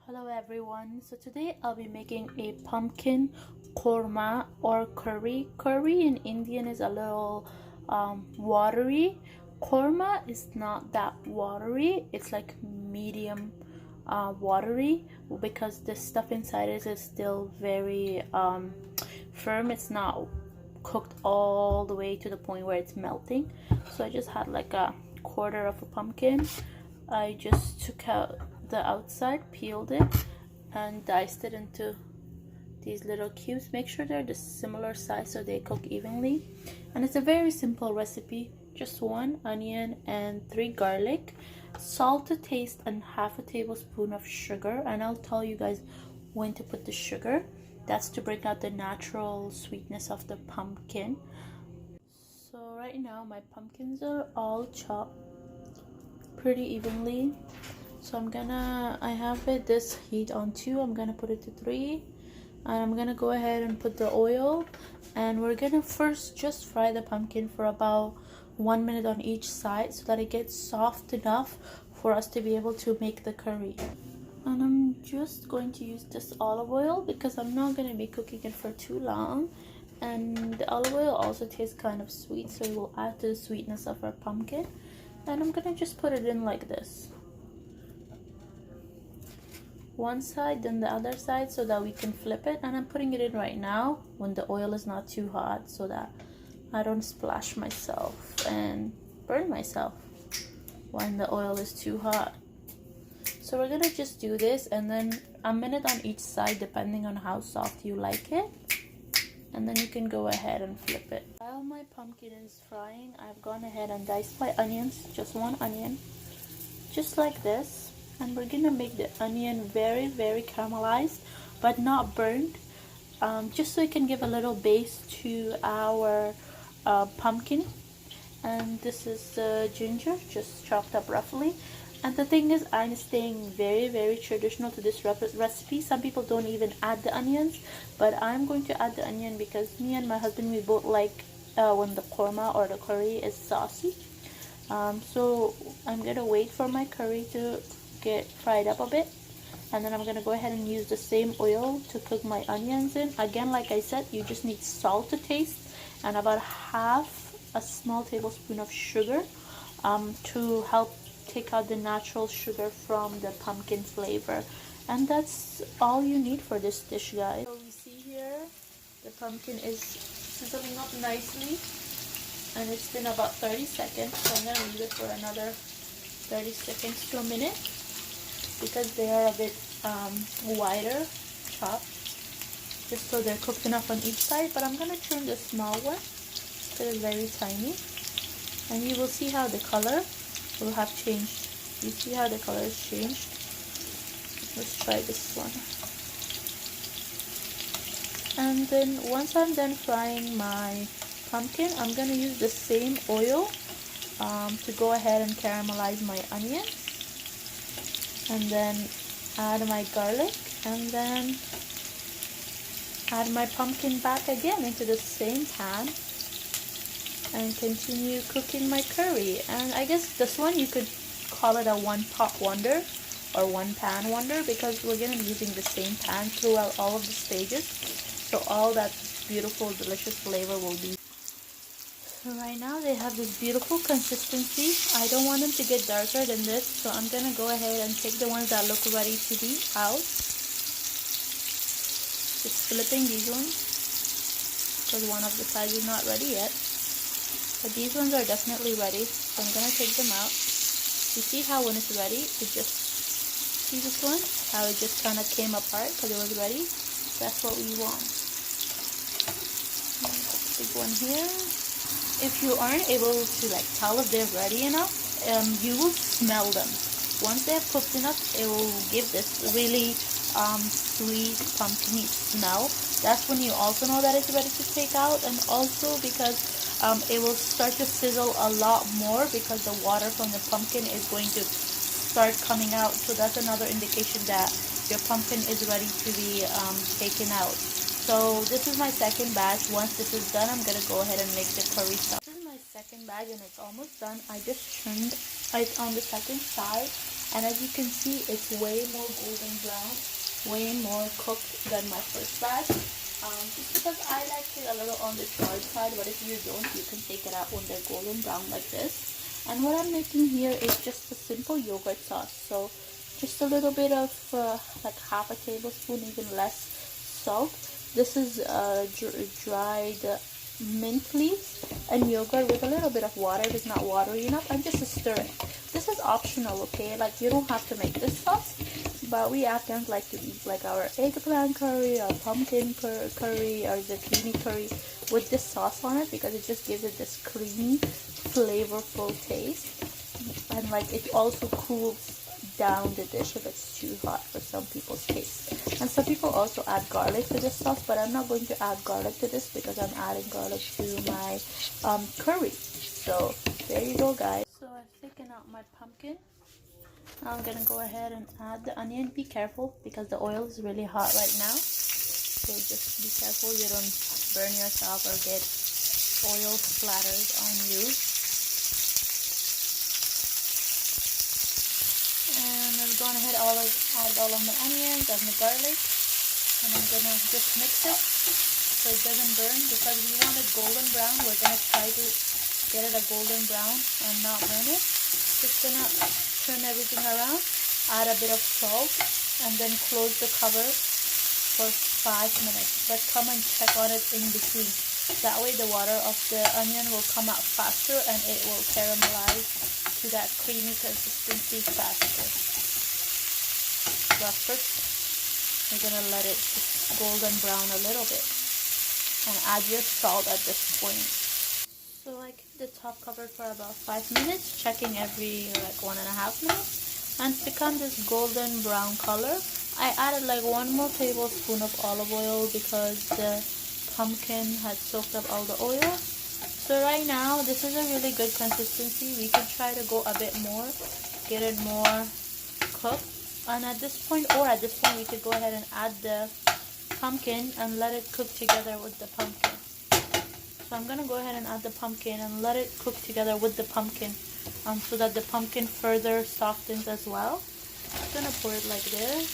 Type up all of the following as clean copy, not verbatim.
Hello everyone. So today I'll be making a pumpkin korma or curry. Curry in Indian is a little watery. Korma is not that watery. It's like medium watery because the stuff inside is still very firm. It's not cooked all the way to the point where it's melting. So I just had like a quarter of a pumpkin. I just took out the outside, peeled it, and diced it into these little cubes. Make sure they're the similar size so they cook evenly. And it's a very simple recipe. Just 1 onion and 3 garlic, salt to taste, and half a tablespoon of sugar. And I'll tell you guys when to put the sugar. That's to bring out the natural sweetness of the pumpkin. So right now my pumpkins are all chopped pretty evenly. So I have it this heat on 2. I'm gonna put it to 3, and I'm gonna go ahead and put the oil, and we're gonna first just fry the pumpkin for about 1 minute on each side so that it gets soft enough for us to be able to make the curry. And I'm just going to use this olive oil because I'm not gonna be cooking it for too long, and the olive oil also tastes kind of sweet, so it will add to the sweetness of our pumpkin. And I'm gonna just put it in like this, one side then the other side, so that we can flip it. And I'm putting it in right now when the oil is not too hot so that I don't splash myself and burn myself when the oil is too hot. So we're gonna just do this, and then a minute on each side depending on how soft you like it, and then you can go ahead and flip it. While my pumpkin is frying, I've gone ahead and diced my onions, just 1 onion, just like this. And we're gonna make the onion very caramelized but not burnt, just so it can give a little base to our pumpkin. And this is the ginger, just chopped up roughly. And the thing is, I'm staying very traditional to this recipe. Some people don't even add the onions, but I'm going to add the onion because me and my husband, we both like when the korma or the curry is saucy. So I'm gonna wait for my curry to get fried up a bit, and then I'm gonna go ahead and use the same oil to cook my onions in. Again, like I said, you just need salt to taste and about half a small tablespoon of sugar to help take out the natural sugar from the pumpkin flavor. And that's all you need for this dish, guys. So we see here the pumpkin is sizzling up nicely, and it's been about 30 seconds, so I'm gonna leave it for another 30 seconds to a minute because they are a bit wider chopped, just so they're cooked enough on each side. But I'm gonna trim the small one because it's very tiny, and you will see how the color will have changed. You see how the color has changed? Let's try this one. And then once I'm done frying my pumpkin, I'm gonna use the same oil to go ahead and caramelize my onions, and then add my garlic, and then add my pumpkin back again into the same pan, and continue cooking my curry. And I guess this one you could call it a one-pot wonder or one-pan wonder because we're gonna be using the same pan throughout all of the stages, so all that beautiful delicious flavor will be. So right now they have this beautiful consistency. I don't want them to get darker than this, so I'm gonna go ahead and take the ones that look ready to be out. Just flipping these ones because one of the sides is not ready yet, but these ones are definitely ready, so I'm gonna take them out. You see how when it's ready, it just, see this one, how it just kind of came apart because it was ready. That's what we want. Big one here. If you aren't able to tell if they're ready enough, you will smell them. Once they're cooked enough, it will give this really sweet pumpkin smell. That's when you also know that it's ready to take out, and also because it will start to sizzle a lot more because the water from the pumpkin is going to start coming out. So that's another indication that your pumpkin is ready to be taken out. So this is my second batch. Once this is done, I'm gonna go ahead and make the curry sauce. This is my second batch and it's almost done. I just trimmed it on the second side. And as you can see, it's way more golden brown, way more cooked than my first batch. Just because I like it a little on the charred side, but if you don't, you can take it out when they're golden brown like this. And what I'm making here is just a simple yogurt sauce. So just a little bit of like half a tablespoon, even less salt. This is dried mint leaves and yogurt with a little bit of water. It is not watery enough, and just stir it. This is optional, okay? Like, you don't have to make this sauce, but we Afghans like to eat like our eggplant curry or pumpkin curry or zucchini curry with this sauce on it, because it just gives it this creamy, flavorful taste. And like, it also cools down the dish if it's too hot for some people's taste. And some people also add garlic to this sauce, but I'm not going to add garlic to this because I'm adding garlic to my curry. So there you go, guys. So I've taken out my pumpkin. Now I'm gonna go ahead and add the onion. Be careful because the oil is really hot right now, so just be careful you don't burn yourself or get oil splattered on you. And I've gone ahead add all of my onions and the garlic, and I'm gonna just mix it so it doesn't burn, because we want it golden brown. We're gonna try to get it a golden brown and not burn it. Just gonna turn everything around, add a bit of salt, and then close the cover for 5 minutes. But come and check on it in between. That way the water of the onion will come out faster and it will caramelize to that creamy consistency faster. But first, we're gonna let it just golden brown a little bit, and add your salt at this point. So I keep the top covered for about 5 minutes, checking every like 1.5 minutes, and it's become this golden brown color. I added like 1 more tablespoon of olive oil because the pumpkin had soaked up all the oil. So right now, this is a really good consistency. We can try to go a bit more, get it more cooked. And at this point, we could go ahead and add the pumpkin and let it cook together with the pumpkin. So I'm gonna go ahead and add the pumpkin and let it cook together with the pumpkin, so that the pumpkin further softens as well. I'm gonna pour it like this.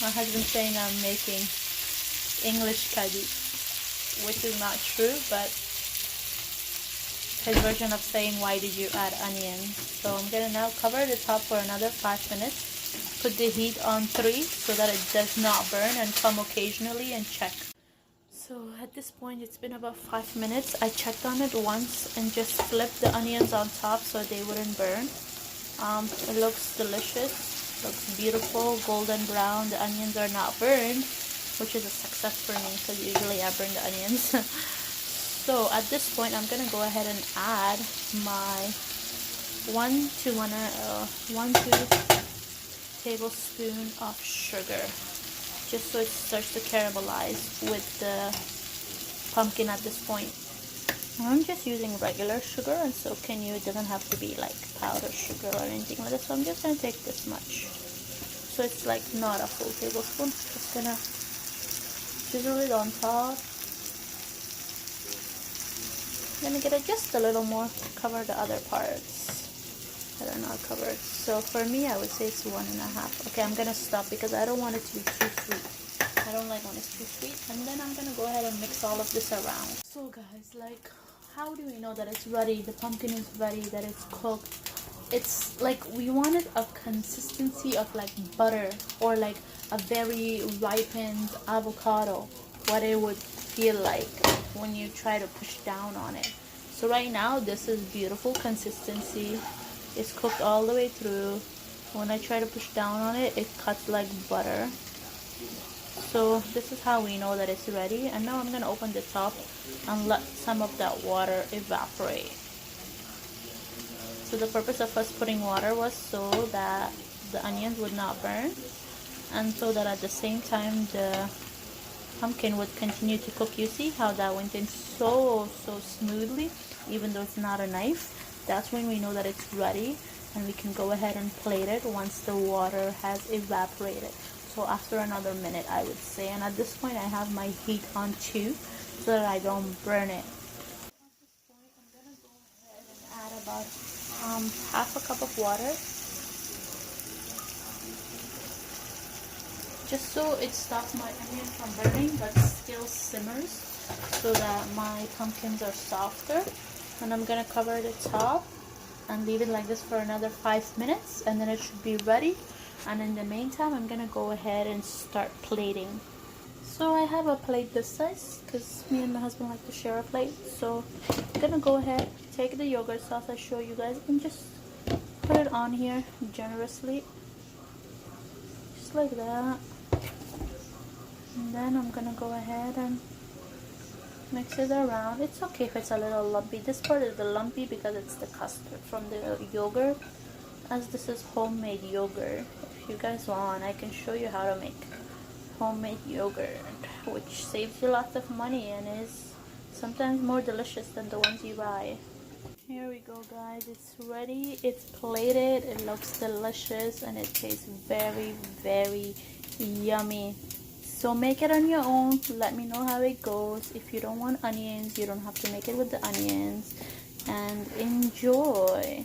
My husband's saying I'm making English kadhi, which is not true, but his version of saying, why did you add onions? So I'm gonna now cover the top for another 5 minutes. Put the heat on 3 so that it does not burn, and come occasionally and check. So at this point, it's been about 5 minutes. I checked on it once and just flipped the onions on top so they wouldn't burn. It looks delicious, looks beautiful, golden brown. The onions are not burned, which is a success for me because usually I burn the onions. So at this point, I'm gonna go ahead and add my 1 to 2 tablespoon of sugar, just so it starts to caramelize with the pumpkin at this point. I'm just using regular sugar, and so can you. It doesn't have to be like powdered sugar or anything like that. So I'm just gonna take this much. So it's like not a full tablespoon. Just gonna drizzle it on top. Gonna get it just a little more to cover the other parts that are not covered. So for me, I would say it's 1.5. Okay, I'm gonna stop because I don't want it to be too sweet. I don't like when it's too sweet. And then I'm gonna go ahead and mix all of this around. So guys, like, how do we know that it's ready? The pumpkin is ready, that it's cooked. It's like we wanted a consistency of like butter or like a very ripened avocado, what it would feel like when you try to push down on it. So right now, this is beautiful consistency. It's cooked all the way through. When I try to push down on it, it cuts like butter. So this is how we know that it's ready. And now I'm gonna open the top and let some of that water evaporate. So the purpose of us putting water was so that the onions would not burn, and so that at the same time the pumpkin would continue to cook. You see how that went in so smoothly, even though it's not a knife. That's when we know that it's ready, and we can go ahead and plate it once the water has evaporated. So after another minute, I would say. And at this point, I have my heat on 2 so that I don't burn it. At this point, I'm gonna go ahead and add about half a cup of water, just so it stops my onion from burning but still simmers, so that my pumpkins are softer. And I'm gonna cover the top and leave it like this for another 5 minutes, and then it should be ready. And in the meantime, I'm gonna go ahead and start plating. So I have a plate this size because me and my husband like to share a plate. So I'm gonna go ahead, take the yogurt sauce I show you guys, and just put it on here generously, just like that. And then I'm gonna go ahead and mix it around. It's okay if it's a little lumpy. This part is the lumpy because it's the custard from the yogurt, as this is homemade yogurt. If you guys want, I can show you how to make homemade yogurt, which saves you lots of money and is sometimes more delicious than the ones you buy. Here we go, guys. It's ready. It's plated. It looks delicious and it tastes very, very yummy. So make it on your own. Let me know how it goes. If you don't want onions, you don't have to make it with the onions. And enjoy.